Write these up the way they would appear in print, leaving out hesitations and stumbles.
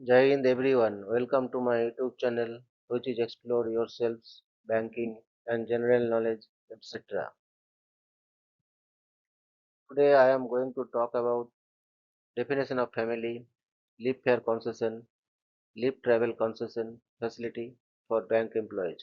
Jai Hind everyone, welcome to my YouTube channel which is explore yourselves, banking and general knowledge etc. Today I am going to talk about definition of family, leave fare concession, leave travel concession facility for bank employees.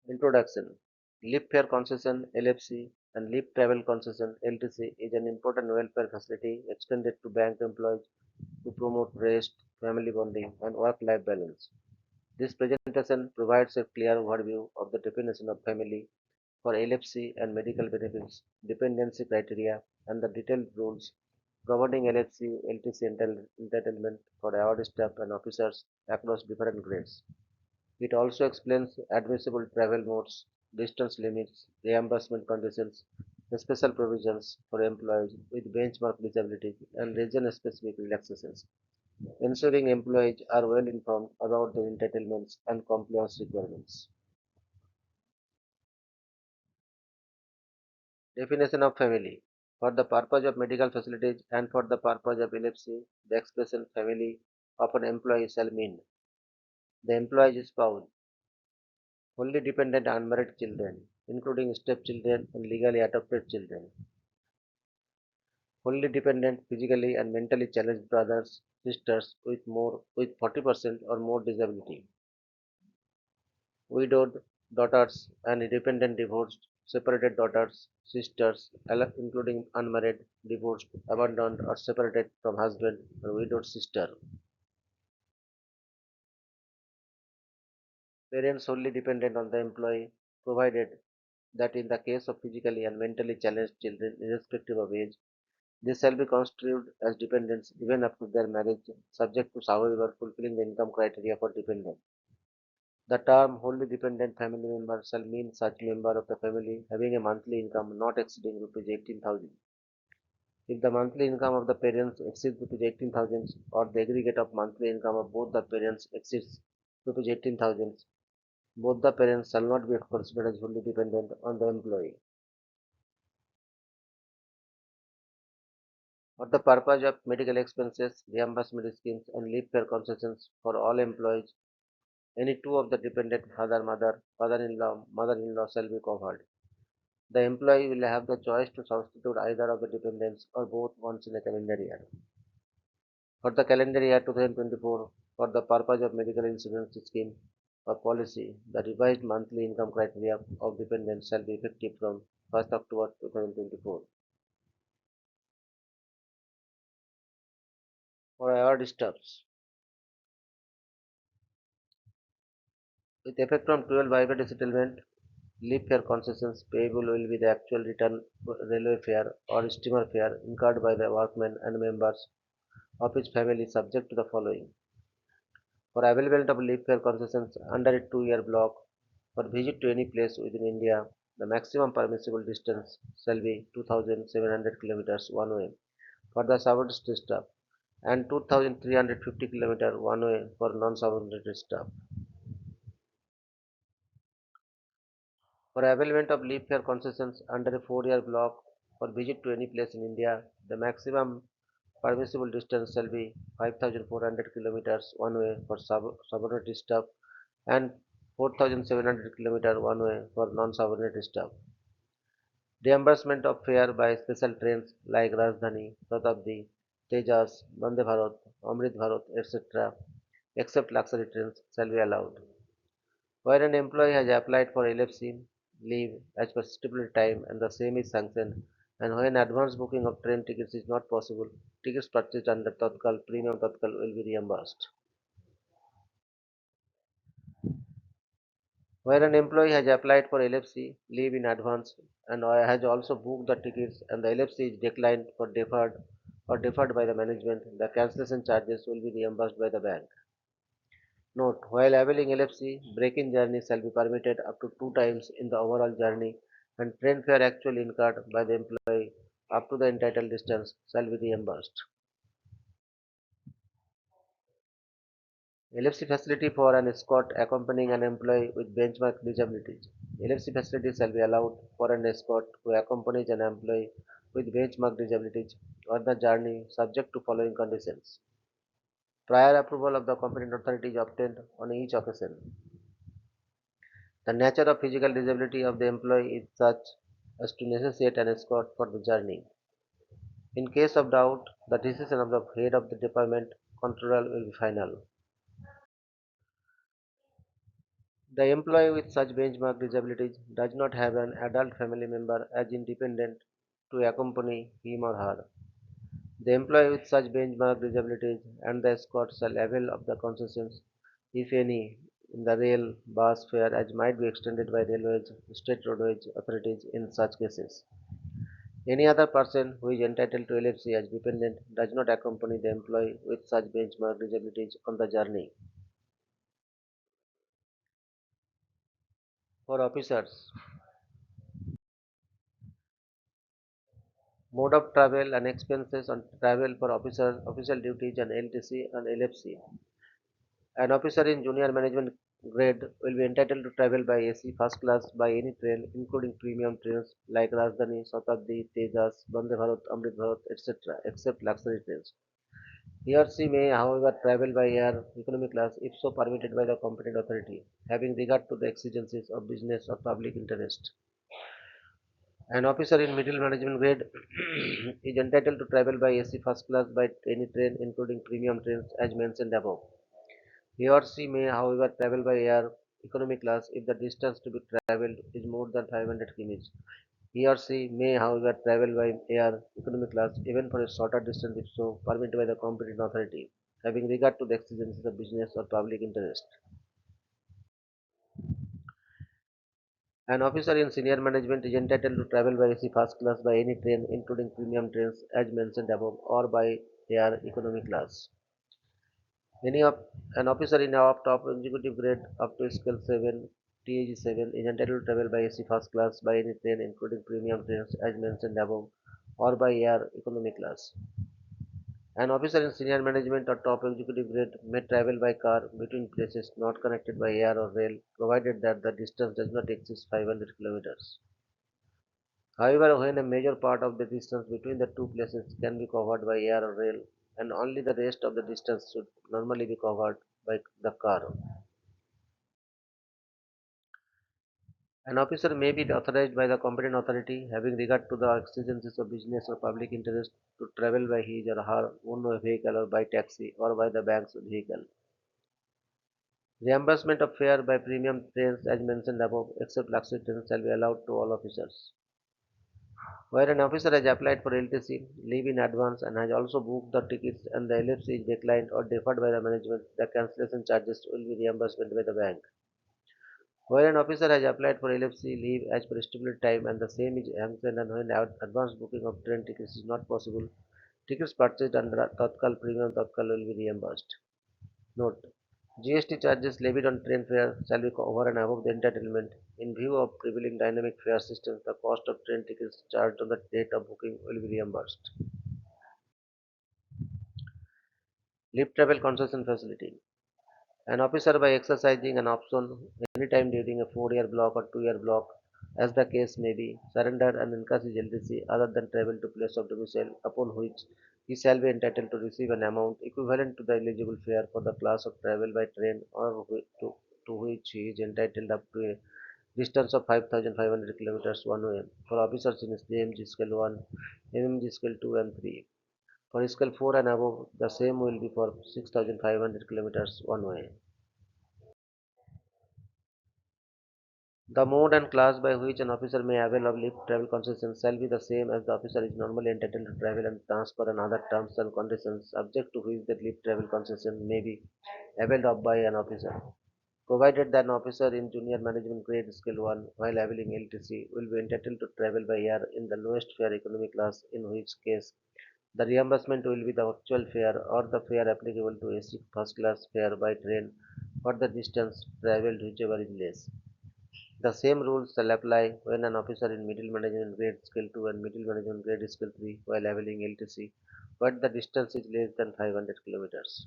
Introduction. Leave fare concession LFC and leave travel concession LTC is an important welfare facility extended to bank employees to promote rest, family bonding and work-life balance. This presentation provides a clear overview of the definition of family for LFC and medical benefits, dependency criteria, and the detailed rules governing LFC, LTC entitlement for award staff and officers across different grades. It also explains admissible travel modes, distance limits, reimbursement conditions, and special provisions for employees with benchmark disabilities and region-specific relaxations, ensuring employees are well informed about their entitlements and compliance requirements. Definition of family. For the purpose of medical facilities and for the purpose of LFC, the expression family of an employee shall mean the employee's spouse, wholly dependent unmarried children, including stepchildren and legally adopted children, wholly dependent physically and mentally challenged brothers, sisters with 40% or more disability, widowed daughters and independent divorced, separated daughters, sisters, including unmarried, divorced, abandoned or separated from husband or widowed sister, parents solely dependent on the employee, provided that in the case of physically and mentally challenged children, irrespective of age, they shall be constituted as dependents even up to their marriage, subject to however fulfilling the income criteria for dependent. The term wholly dependent family member shall mean such member of the family having a monthly income not exceeding rupees 18,000. If the monthly income of the parents exceeds rupees 18,000 or the aggregate of monthly income of both the parents exceeds rupees 18,000, both the parents shall not be considered as wholly dependent on the employee. For the purpose of medical expenses, reimbursement schemes and leave fare concessions for all employees, any two of the dependent father, father-in-law, mother-in-law shall be covered. The employee will have the choice to substitute either of the dependents or both once in a calendar year. For the calendar year 2024, for the purpose of medical insurance scheme or policy, the revised monthly income criteria of dependents shall be effective from 1st October 2024. For award stubs, with effect from 12 vibrant settlement, leave fare concessions payable will be the actual return railway fare or steamer fare incurred by the workmen and members of his family subject to the following. For availability of leave fare concessions under a 2-year block for visit to any place within India, the maximum permissible distance shall be 2,700 kilometers one way for the subordinated staff and 2,350 kilometers one way for non-subordinated staff. For availment of leave fare concessions under a 4-year block for visit to any place in India, the maximum permissible distance shall be 5,400 kilometers one way for subordinate staff and 4,700 kilometers one way for non-subordinate staff. Reimbursement of fare by special trains like Rajdhani, Shatabdi, Tejas, Vande Bharat, Amrit Bharat, etc., except luxury trains, shall be allowed. Where an employee has applied for LFC leave as per stipulated time and the same is sanctioned, and when advance booking of train tickets is not possible, tickets purchased under Tatkal, premium Tatkal will be reimbursed. Where an employee has applied for LFC leave in advance and has also booked the tickets and the LFC is declined for deferred by the management, the cancellation charges will be reimbursed by the bank. Note: while availing LFC, break-in journey shall be permitted up to 2 times in the overall journey, and train fare actually incurred by the employee up to the entitled distance shall be reimbursed. LFC facility for an escort accompanying an employee with benchmark disabilities. LFC facility shall be allowed for an escort who accompanies an employee with benchmark disabilities on the journey subject to following conditions. Prior approval of the competent authority is obtained on each occasion. The nature of physical disability of the employee is such as to necessitate an escort for the journey. In case of doubt, the decision of the head of the department controller will be final. The employee with such benchmark disabilities does not have an adult family member as independent to accompany him or her. The employee with such benchmark disabilities and the escort shall avail of the concessions, if any, in the rail, bus fare as might be extended by railways, state roadways authorities in such cases. Any other person who is entitled to LFC as dependent does not accompany the employee with such benchmark disabilities on the journey. For officers, mode of travel and expenses on travel for officers, official duties and LTC and LFC. An officer in junior management grade will be entitled to travel by AC first class by any train, including premium trains like Rajdhani, Shatabdi, Tejas, Vande Bharat, Amrit Bharat, etc., except luxury trains. He or she may, however, travel by air economy class if so permitted by the competent authority, having regard to the exigencies of business or public interest. An officer in middle management grade is entitled to travel by AC first class by any train, including premium trains, as mentioned above. He or she may, however, travel by air economy class if the distance to be traveled is more than 500 km. He or she may, however, travel by air economy class even for a shorter distance if so permitted by the competent authority, having regard to the exigencies of business or public interest. An officer in senior management is entitled to travel by AC first class by any train, including premium trains, as mentioned above, or by air economy class. Any of an officer in our top executive grade up to scale 7, TAG 7, is entitled to travel by AC first class by any train, including premium trains, as mentioned above, or by air economy class. An officer in senior management or top executive grade may travel by car between places not connected by air or rail, provided that the distance does not exceed 500 kilometers. However, when a major part of the distance between the two places can be covered by air or rail, and only the rest of the distance should normally be covered by the car. An officer may be authorized by the competent authority having regard to the exigencies of business or public interest to travel by his or her own vehicle or by taxi or by the bank's vehicle. Reimbursement of fare by premium trains as mentioned above, except luxury trains, shall be allowed to all officers. Where an officer has applied for LTC, leave in advance, and has also booked the tickets and the LFC is declined or deferred by the management, the cancellation charges will be reimbursed by the bank. Where an officer has applied for LFC leave as per stipulated time and the same is sanctioned and when advance booking of train tickets is not possible, tickets purchased under Tatkal premium Tatkal will be reimbursed. Note: GST charges levied on train fare shall be over and above the entitlement. In view of prevailing dynamic fare systems, the cost of train tickets charged on the date of booking will be reimbursed. Leave travel concession facility. An officer by exercising an option anytime during a 4-year block or 2-year block, as the case may be, surrender and encash his LTC other than travel to place of domicile, upon which he shall be entitled to receive an amount equivalent to the eligible fare for the class of travel by train or to which he is entitled up to a distance of 5,500 kilometers one way for officers in JMG scale 1, MMG scale 2 and 3. For scale 4 and above, the same will be for 6,500 kilometers one way. The mode and class by which an officer may avail of leave travel concession shall be the same as the officer is normally entitled to travel and transfer and other terms and conditions subject to which the leave travel concession may be availed of by an officer, provided that an officer in junior management grade scale 1 while availing LTC will be entitled to travel by air in the lowest fare economy class, in which case the reimbursement will be the actual fare or the fare applicable to AC first class fare by train for the distance travelled whichever is less. The same rules shall apply when an officer in middle management grade scale 2 and middle management grade scale 3 while availing LTC, but the distance is less than 500 kilometers.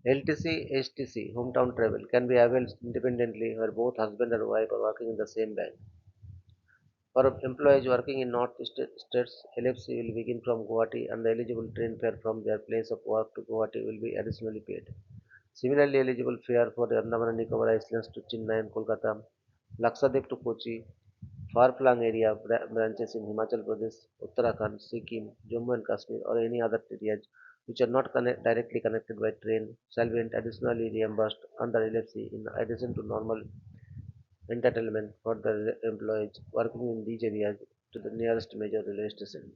LTC HTC hometown travel can be availed independently where both husband and wife are working in the same bank. For employees working in states, LFC will begin from Guwahati and the eligible train fare from their place of work to Guwahati will be additionally paid. Similarly, eligible fare for the Andaman and Nicobar Islands to Chennai and Kolkata, Lakshadweep to Kochi, far-flung area branches in Himachal Pradesh, Uttarakhand, Sikkim, Jammu and Kashmir, or any other areas which are not directly connected by train shall be additionally reimbursed under LFC in addition to normal entitlement for the employees working in these areas to the nearest major railway station.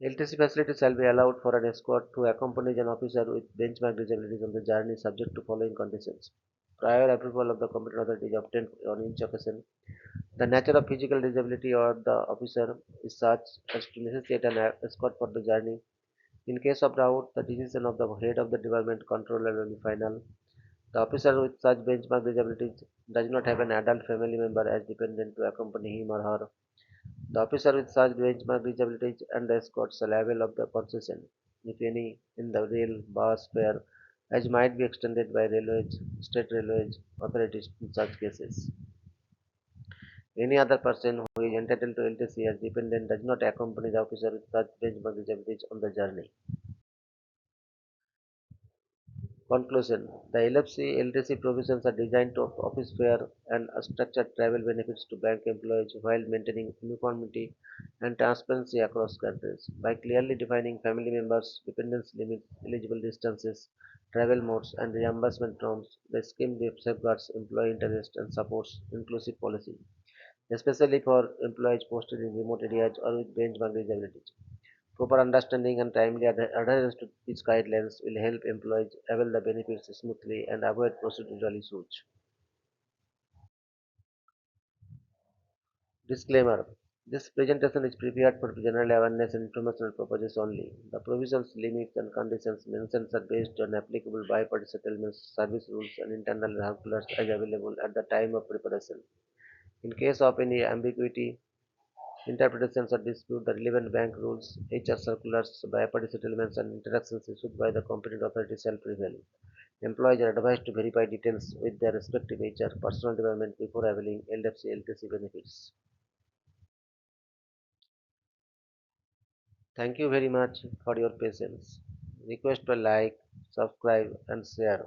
LTC facility shall be allowed for an escort to accompany an officer with benchmark disabilities on the journey subject to following conditions. Prior approval of the competent authority is obtained on each occasion. The nature of physical disability of the officer is such as to necessitate an escort for the journey. In case of doubt, the decision of the head of the department controller will be final. The officer with such benchmark disabilities does not have an adult family member as dependent to accompany him or her. The officer with such benchmark disabilities and the escort shall avail of the concession, if any, in the rail, bus fare, as might be extended by railways, state railways authorities in such cases. Any other person who is entitled to LTC as dependent does not accompany the officer with such benchmark disabilities on the journey. Conclusion: the LFC LTC provisions are designed to offer office fare and structured travel benefits to bank employees while maintaining uniformity and transparency across countries. By clearly defining family members, dependence limits, eligible distances, travel modes, and reimbursement norms, the scheme safeguards employee interest and supports inclusive policy, especially for employees posted in remote areas or with benchmark disabilities. Proper understanding and timely adherence to these guidelines will help employees avail the benefits smoothly and avoid procedural issues. Disclaimer: this presentation is prepared for general awareness and informational purposes only. The provisions, limits, and conditions mentioned are based on applicable bi-party settlements, service rules, and internal circulars as available at the time of preparation. In case of any ambiguity, interpretations or dispute, the relevant bank rules, HR circulars, bi-party settlements, and interactions issued by the competent authority shall prevail. Employees are advised to verify details with their respective HR personal development before availing LFC LTC benefits. Thank you very much for your patience. Request to like, subscribe, and share.